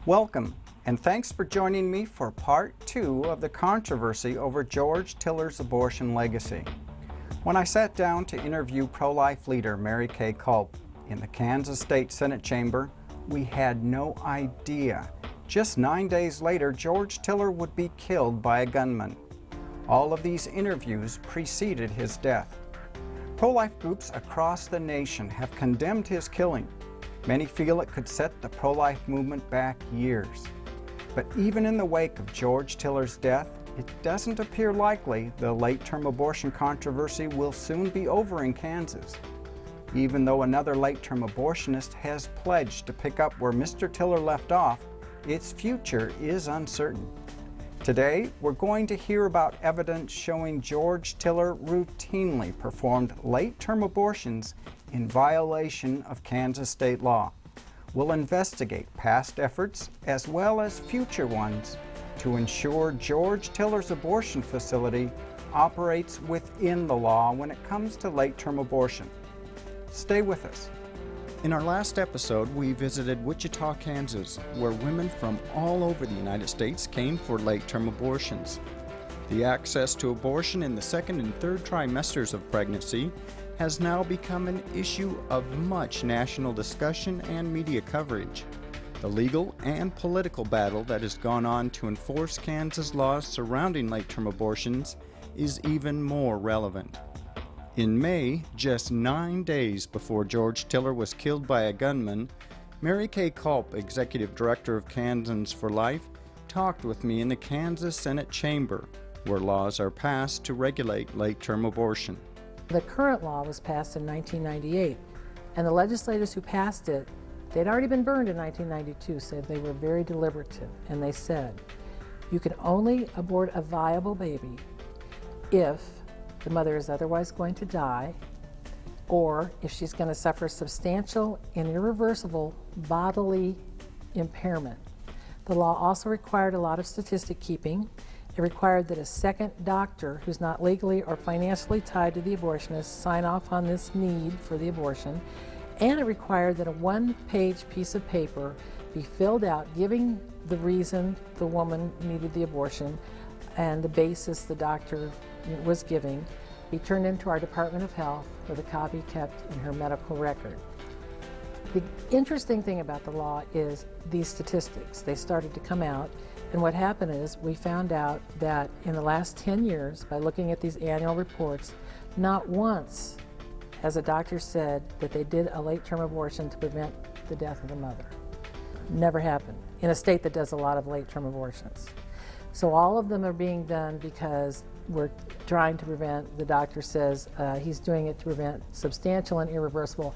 Welcome, and thanks for joining me for part 2 of the controversy over George Tiller's abortion legacy. When I sat down to interview pro-life leader Mary Kay Culp in the Kansas State Senate chamber, we had no idea. Just 9 days later, George Tiller would be killed by a gunman. All of these interviews preceded his death. Pro-life groups across the nation have condemned his killing. Many feel it could set the pro-life movement back years. But even in the wake of George Tiller's death, it doesn't appear likely the late-term abortion controversy will soon be over in Kansas. Even though another late-term abortionist has pledged to pick up where Mr. Tiller left off, its future is uncertain. Today, we're going to hear about evidence showing George Tiller routinely performed late-term abortions in violation of Kansas state law. We'll investigate past efforts as well as future ones to ensure George Tiller's abortion facility operates within the law when it comes to late-term abortion. Stay with us. In our last episode, we visited Wichita, Kansas, where women from all over the United States came for late-term abortions. The access to abortion in the second and third trimesters of pregnancy has now become an issue of much national discussion and media coverage. The legal and political battle that has gone on to enforce Kansas laws surrounding late-term abortions is even more relevant. In May, just 9 days before George Tiller was killed by a gunman, Mary Kay Culp, Executive Director of Kansans for Life, talked with me in the Kansas Senate chamber, where laws are passed to regulate late-term abortion. The current law was passed in 1998, and the legislators who passed it, they'd already been burned in 1992, said they were very deliberative, and they said, you can only abort a viable baby if the mother is otherwise going to die, or if she's going to suffer substantial and irreversible bodily impairment. The law also required a lot of statistic keeping. It required that a second doctor who's not legally or financially tied to the abortionist sign off on this need for the abortion, and it required that a one-page piece of paper be filled out giving the reason the woman needed the abortion and the basis the doctor was giving be turned into our Department of Health with a copy kept in her medical record. The interesting thing about the law is these statistics. They started to come out, and what happened is we found out that in the last 10 years, by looking at these annual reports, not once has a doctor said that they did a late-term abortion to prevent the death of the mother. Never happened in a state that does a lot of late-term abortions. So all of them are being done because we're trying to prevent, the doctor says he's doing it to prevent substantial and irreversible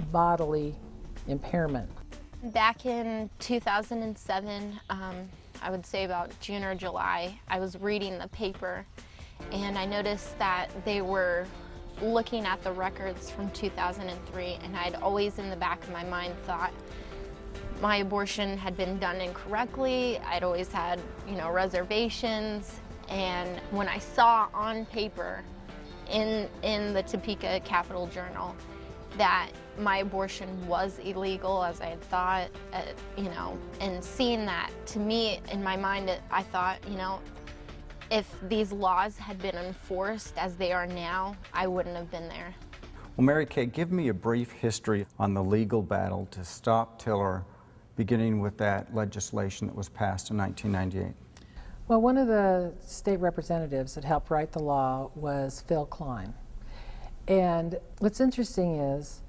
bodily impairment. Back in 2007, I would say about June or July, I was reading the paper and I noticed that they were looking at the records from 2003, and I'd always in the back of my mind thought my abortion had been done incorrectly. I'd always had, reservations, and when I saw on paper in the Topeka Capital Journal that my abortion was illegal as I had thought, and seeing that, to me, in my mind, I thought, if these laws had been enforced as they are now, I wouldn't have been there. Well, Mary Kay, give me a brief history on the legal battle to stop Tiller, beginning with that legislation that was passed in 1998. Well, one of the state representatives that helped write the law was Phill Kline. And what's interesting is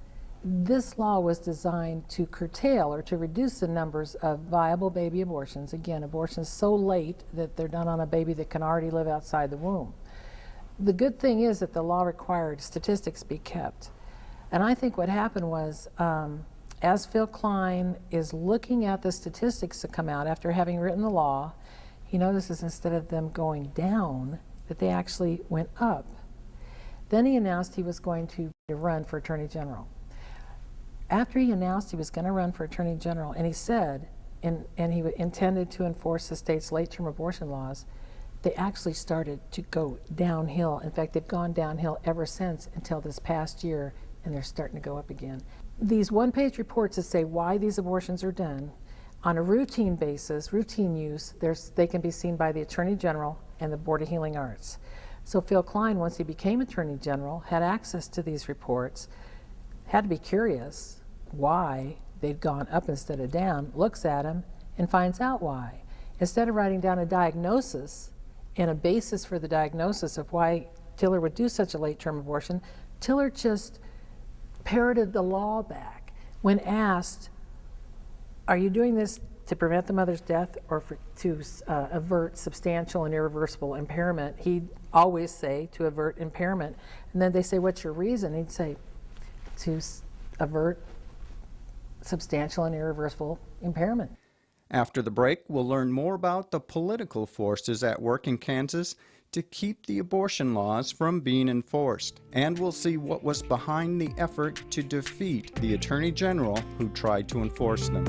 this law was designed to curtail or to reduce the numbers of viable baby abortions. Again, abortions so late that they're done on a baby that can already live outside the womb. The good thing is that the law required statistics be kept. And I think what happened was, as Phill Kline is looking at the statistics that come out after having written the law, he notices instead of them going down, that they actually went up. Then he announced he was going to run for Attorney General. After he announced he was going to run for Attorney General, and he said, and he intended to enforce the state's late-term abortion laws, they actually started to go downhill. In fact, they've gone downhill ever since until this past year, and they're starting to go up again. These one-page reports that say why these abortions are done On a routine basis, routine use, they can be seen by the Attorney General and the Board of Healing Arts. So Phill Kline, once he became Attorney General, had access to these reports, had to be curious why they'd gone up instead of down, looks at them, and finds out why. Instead of writing down a diagnosis and a basis for the diagnosis of why Tiller would do such a late-term abortion, Tiller just parroted the law back. When asked, are you doing this to prevent the mother's death or to avert substantial and irreversible impairment? He'd always say to avert impairment. And then they say, what's your reason? He'd say, to avert substantial and irreversible impairment. After the break, we'll learn more about the political forces at work in Kansas to keep the abortion laws from being enforced. And we'll see what was behind the effort to defeat the Attorney General who tried to enforce them.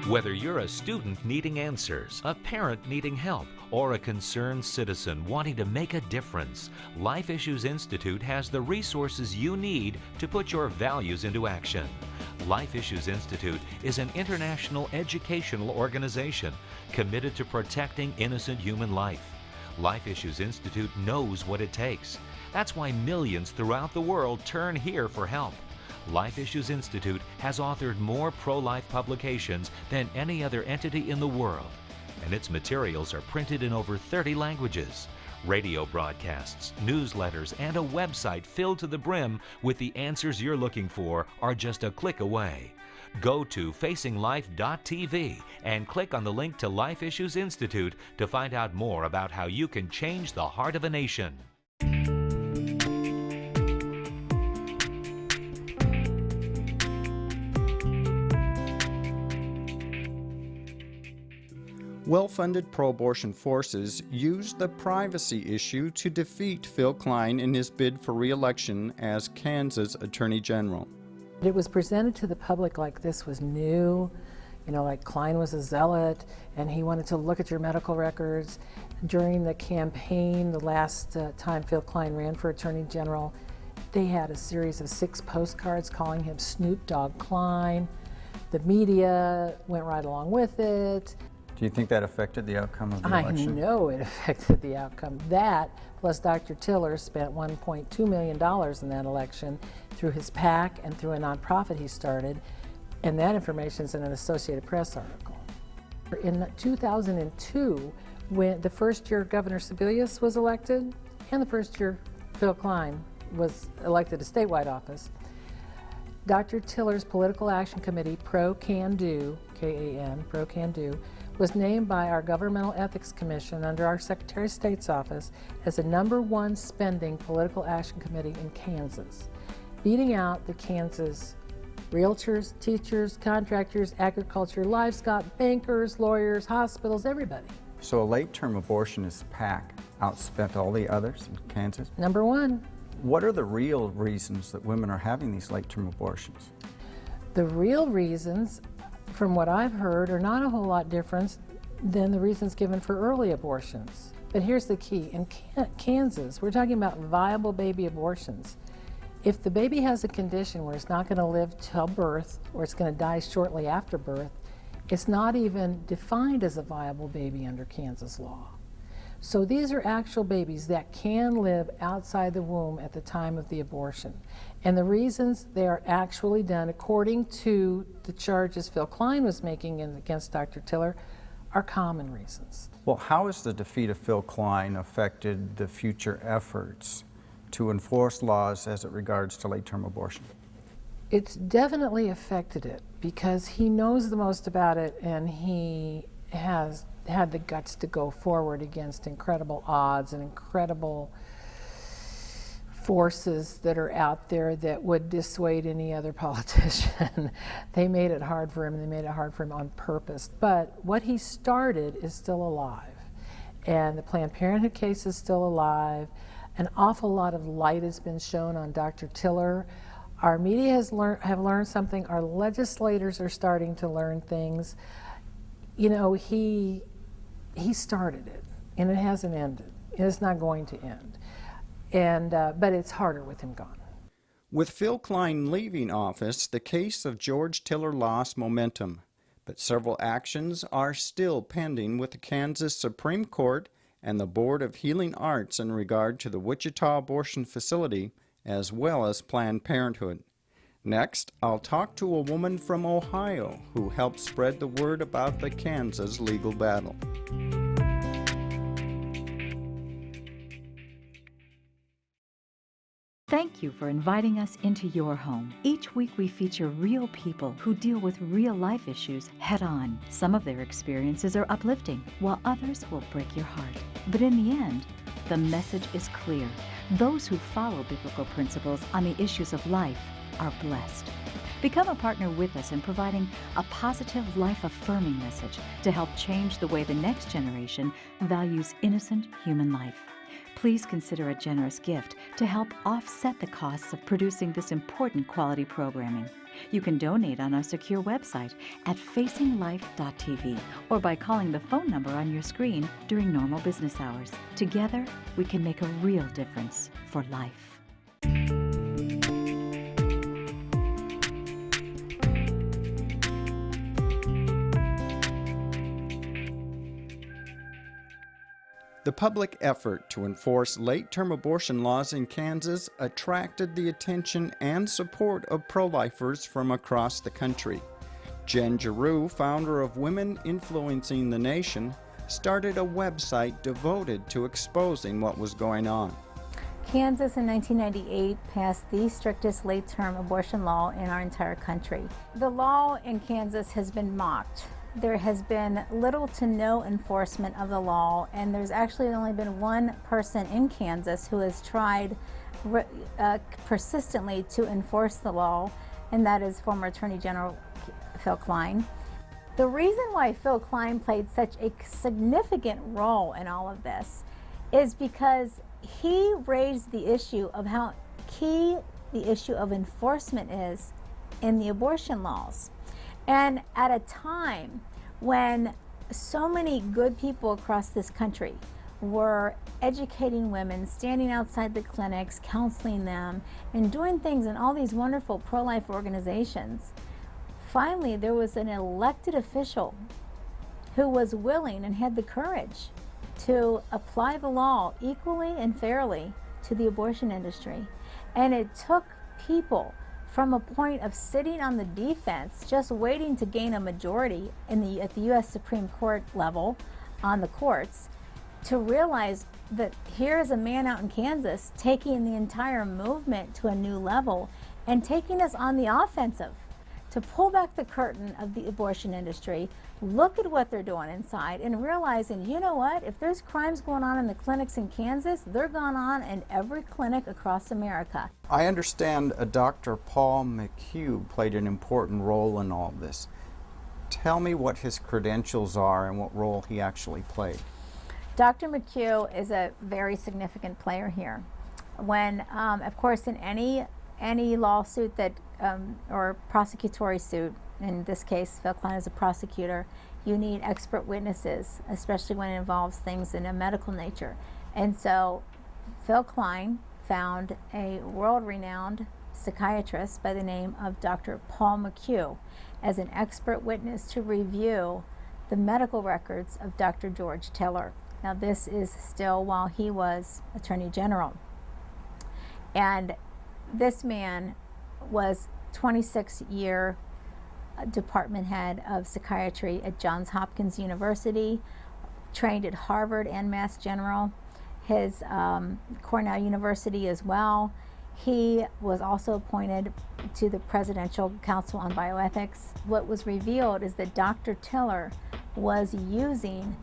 Whether you're a student needing answers, a parent needing help, or a concerned citizen wanting to make a difference, Life Issues Institute has the resources you need to put your values into action. Life Issues Institute is an international educational organization committed to protecting innocent human life. Life Issues Institute knows what it takes. That's why millions throughout the world turn here for help. Life Issues Institute has authored more pro-life publications than any other entity in the world, and its materials are printed in over 30 languages. Radio broadcasts, newsletters, and a website filled to the brim with the answers you're looking for are just a click away. Go to facinglife.tv and click on the link to Life Issues Institute to find out more about how you can change the heart of a nation. Well-funded pro-abortion forces used the privacy issue to defeat Phill Kline in his bid for re-election as Kansas Attorney General. It was presented to the public like this was new, like Kline was a zealot and he wanted to look at your medical records. During the campaign, the last time Phill Kline ran for Attorney General, they had a series of 6 postcards calling him Snoop Dogg Kline. The media went right along with it. Do you think that affected the outcome of the election? I know it affected the outcome. That, plus Dr. Tiller spent $1.2 million in that election through his PAC and through a nonprofit he started, and that information is in an Associated Press article. In 2002, when the first year Governor Sebelius was elected, and the first year Phill Kline was elected to statewide office, Dr. Tiller's Political Action Committee, Pro-Can-Do, K-A-N, Pro-Can-Do, was named by our Governmental Ethics Commission under our Secretary of State's office as the #1 spending political action committee in Kansas, beating out the Kansas realtors, teachers, contractors, agriculture, livestock, bankers, lawyers, hospitals, everybody. So a late-term abortionist PAC outspent all the others in Kansas? #1. What are the real reasons that women are having these late-term abortions? The real reasons, from what I've heard, are not a whole lot different than the reasons given for early abortions. But here's the key. In Kansas, we're talking about viable baby abortions. If the baby has a condition where it's not going to live till birth or it's going to die shortly after birth, it's not even defined as a viable baby under Kansas law. So these are actual babies that can live outside the womb at the time of the abortion. And the reasons they are actually done, according to the charges Phill Kline was making against Dr. Tiller, are common reasons. Well, how has the defeat of Phill Kline affected the future efforts to enforce laws as it regards to late-term abortion? It's definitely affected it because he knows the most about it, and he has had the guts to go forward against incredible odds and incredible forces that are out there that would dissuade any other politician. They made it hard for him, and they made it hard for him on purpose. But what he started is still alive, and the Planned Parenthood case is still alive. An awful lot of light has been shown on Dr. Tiller. Our media have learned something. Our legislators are starting to learn things. You know, he he started it, and it hasn't ended. It's not going to end. But it's harder with him gone. With Phill Kline leaving office, the case of George Tiller lost momentum, but several actions are still pending with the Kansas Supreme Court and the Board of Healing Arts in regard to the Wichita abortion facility, as well as Planned Parenthood. Next, I'll talk to a woman from Ohio who helped spread the word about the Kansas legal battle. Thank you for inviting us into your home. Each week we feature real people who deal with real-life issues head-on. Some of their experiences are uplifting, while others will break your heart. But in the end, the message is clear. Those who follow biblical principles on the issues of life are blessed. Become a partner with us in providing a positive, life-affirming message to help change the way the next generation values innocent human life. Please consider a generous gift to help offset the costs of producing this important quality programming. You can donate on our secure website at facinglife.tv or by calling the phone number on your screen during normal business hours. Together, we can make a real difference for life. The public effort to enforce late-term abortion laws in Kansas attracted the attention and support of pro-lifers from across the country. Jen Giroux, founder of Women Influencing the Nation, started a website devoted to exposing what was going on. Kansas in 1998 passed the strictest late-term abortion law in our entire country. The law in Kansas has been mocked. There has been little to no enforcement of the law, and there's actually only been one person in Kansas who has tried persistently to enforce the law, and that is former Attorney General Phill Kline. The reason why Phill Kline played such a significant role in all of this is because he raised the issue of how key the issue of enforcement is in the abortion laws. And at a time when so many good people across this country were educating women, standing outside the clinics, counseling them, and doing things in all these wonderful pro-life organizations, finally there was an elected official who was willing and had the courage to apply the law equally and fairly to the abortion industry. And it took people from a point of sitting on the defense, just waiting to gain a majority at the U.S. Supreme Court level on the courts, to realize that here is a man out in Kansas taking the entire movement to a new level and taking us on the offensive to pull back the curtain of the abortion industry, look at what they're doing inside, and realizing, you know what, if there's crimes going on in the clinics in Kansas, they're going on in every clinic across America. I understand Dr. Paul McHugh played an important role in all this. Tell me what his credentials are and what role he actually played. Dr. McHugh is a very significant player here. When, of course, in any lawsuit that or prosecutory suit, in this case Phill Kline is a prosecutor, you need expert witnesses, especially when it involves things in a medical nature. And so Phill Kline found a world-renowned psychiatrist by the name of Dr. Paul McHugh as an expert witness to review the medical records of Dr. George Tiller. Now this is still while he was Attorney General. And this man was 26-year department head of psychiatry at Johns Hopkins University, trained at Harvard and Mass General, his Cornell University as well. He was also appointed to the Presidential Council on Bioethics. What was revealed is that Dr. Tiller was using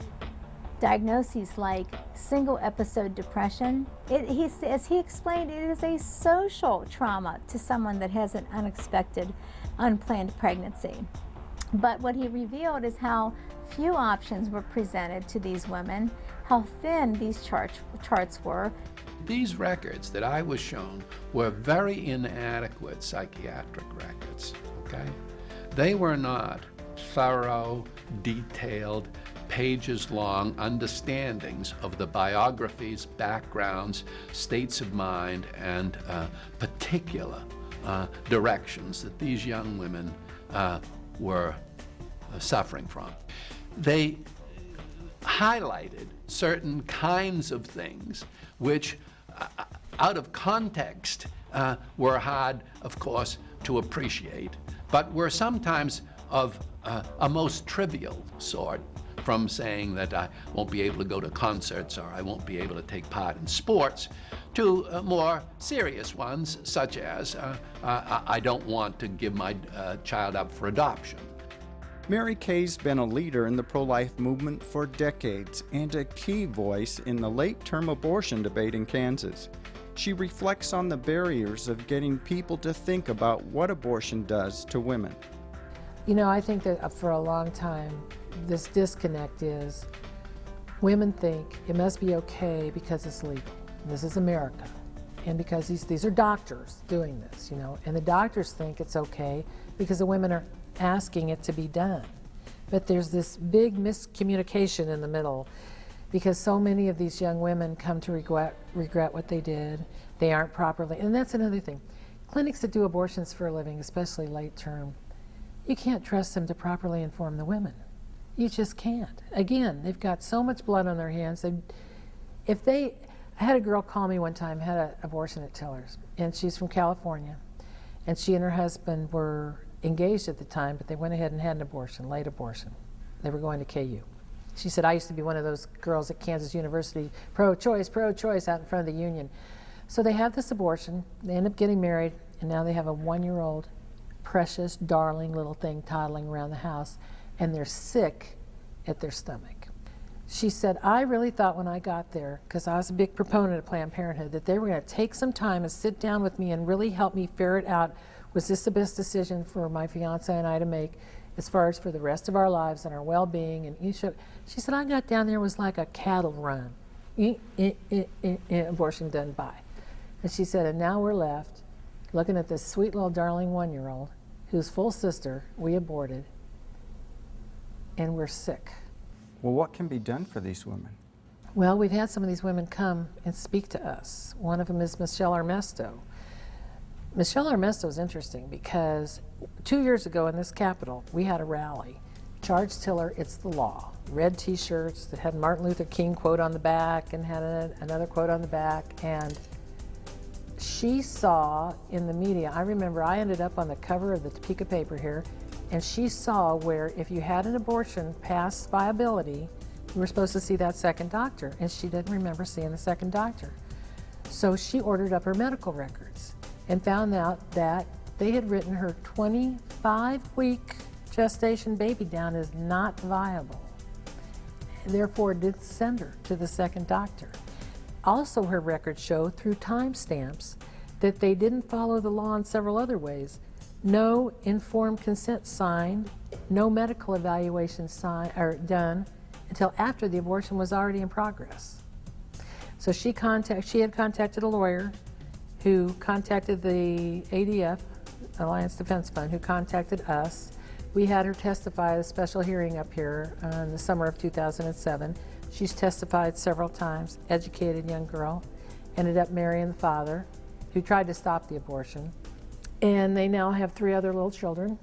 diagnoses like single episode depression. As he explained, it is a social trauma to someone that has an unexpected, unplanned pregnancy. But what he revealed is how few options were presented to these women, how thin these charts were. These records that I was shown were very inadequate psychiatric records, okay? They were not thorough, detailed, pages-long understandings of the biographies, backgrounds, states of mind, and particular directions that these young women were suffering from. They highlighted certain kinds of things which, out of context, were hard, of course, to appreciate, but were sometimes of a most trivial sort, from saying that I won't be able to go to concerts or I won't be able to take part in sports, to more serious ones, such as I don't want to give my child up for adoption. Mary Kay's been a leader in the pro-life movement for decades and a key voice in the late-term abortion debate in Kansas. She reflects on the barriers of getting people to think about what abortion does to women. You know, I think that for a long time, this disconnect is women think it must be okay because it's legal. This is America. And because these are doctors doing this, you know, and the doctors think it's okay because the women are asking it to be done. But there's this big miscommunication in the middle because so many of these young women come to regret what they did. They aren't properly, and that's another thing. Clinics that do abortions for a living, especially late term, you can't trust them to properly inform the women. You just can't. Again, they've got so much blood on their hands. I had a girl call me one time, had an abortion at Tiller's, and she's from California, and she and her husband were engaged at the time, but they went ahead and had an abortion, late abortion. They were going to KU. She said, I used to be one of those girls at Kansas University, pro-choice, out in front of the union. So they have this abortion, they end up getting married, and now they have a 1-year-old, precious, darling little thing toddling around the house, and they're sick at their stomach. She said, I really thought when I got there, because I was a big proponent of Planned Parenthood, that they were going to take some time and sit down with me and really help me ferret out, was this the best decision for my fiance and I to make as far as for the rest of our lives and our well-being? And she said, I got down there, it was like a cattle run. Abortion done by. And she said, and now we're left looking at this sweet little darling 1-year-old whose full sister we aborted, and we're sick. Well, what can be done for these women? Well, we've had some of these women come and speak to us. One of them is Michelle Armesto. Michelle Armesto is interesting because 2 years ago in this Capitol, we had a rally. Charge Tiller, it's the law. Red t-shirts that had Martin Luther King quote on the back and had another quote on the back. And she saw in the media, I remember I ended up on the cover of the Topeka paper here, and she saw where if you had an abortion past viability, you were supposed to see that second doctor, and she didn't remember seeing the second doctor. So she ordered up her medical records and found out that they had written her 25-week gestation baby down as not viable. Therefore, did send her to the second doctor. Also, her records show through timestamps that they didn't follow the law in several other ways. No informed consent signed, no medical evaluation signed or done until after the abortion was already in progress. So she had contacted a lawyer who contacted the ADF, Alliance Defense Fund, who contacted us. We had her testify at a special hearing up here in the summer of 2007. She's testified several times, educated young girl, ended up marrying the father who tried to stop the abortion. And they now have 3 other little children,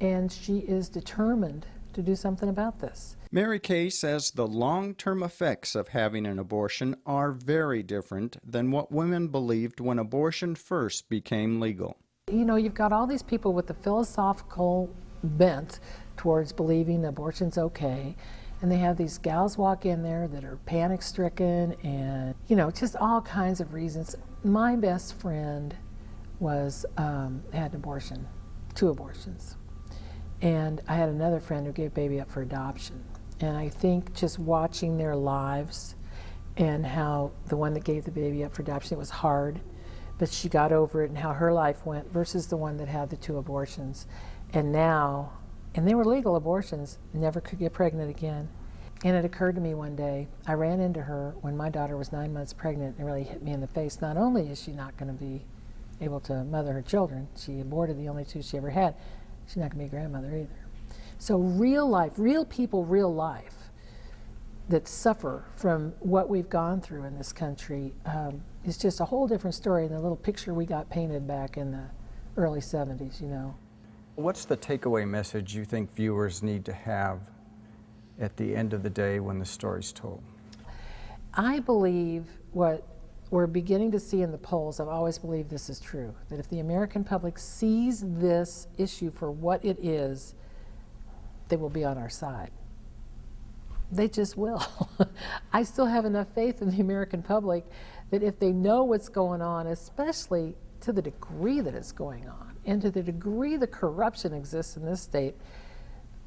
and she is determined to do something about this. Mary Kay says the long-term effects of having an abortion are very different than what women believed when abortion first became legal. You know, you've got all these people with the philosophical bent towards believing abortion's okay, and they have these gals walk in there that are panic-stricken and, you know, just all kinds of reasons. My best friend had an abortion, 2 abortions. And I had another friend who gave baby up for adoption. And I think just watching their lives and how the one that gave the baby up for adoption, it was hard, but she got over it, and how her life went versus the one that had the 2 abortions. And now, and they were legal abortions, never could get pregnant again. And it occurred to me one day, I ran into her when my daughter was 9 months pregnant, and it really hit me in the face. Not only is she not going to be able to mother her children, she aborted the only 2 she ever had, she's not going to be a grandmother either. So real life, real people, real life. that suffer from what we've gone through in this country. It's just a whole different story than the little picture we got painted back in the early 70s, you know. What's the takeaway message you think viewers need to have at the end of the day when the story's told? I believe what we're beginning to see in the polls, I've always believed this is true, that if the American public sees this issue for what it is, they will be on our side. They just will. I still have enough faith in the American public that if they know what's going on, especially to the degree that it's going on, and to the degree the corruption exists in this state,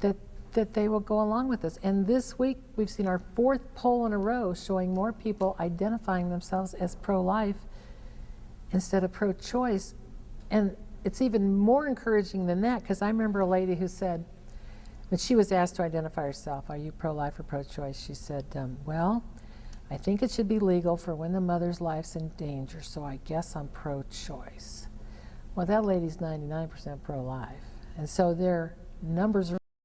that they will go along with this. And this week, we've seen our 4th poll in a row showing more people identifying themselves as pro-life instead of pro-choice. And it's even more encouraging than that, because I remember a lady who said, when she was asked to identify herself, are you pro-life or pro-choice? She said, well, I think it should be legal for when the mother's life's in danger, so I guess I'm pro-choice. Well, that lady's 99% pro-life. And so their numbers are